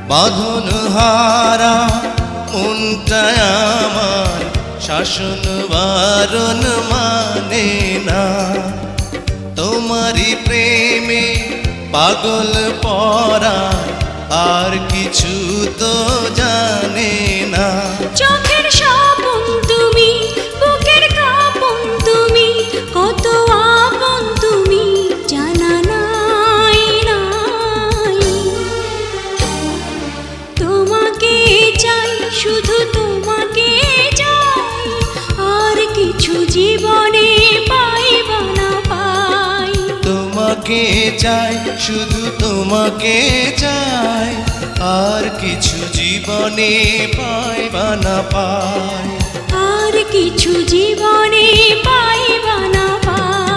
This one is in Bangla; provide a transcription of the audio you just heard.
বাঁধন হারা মনটা আমার শাসন বারণ মানে না। তোমারই প্রেমে পাগল পরা আর কিছু তো জানে না। চোখের স্বপন তুমি, বুকের কাঁপন তুমি, কত আপন তুমি জানা নাই নাই। তোমাকে চাই, শুধু তোমাকে চাই, আর কিছু জীবনে পাইবা না পাই। তোমাকে চাই, শুধু তোমাকে চাই, আর কিছু জীবনে পাইবা না পাই। আর কিছু জীবনে পাইবা না পাই।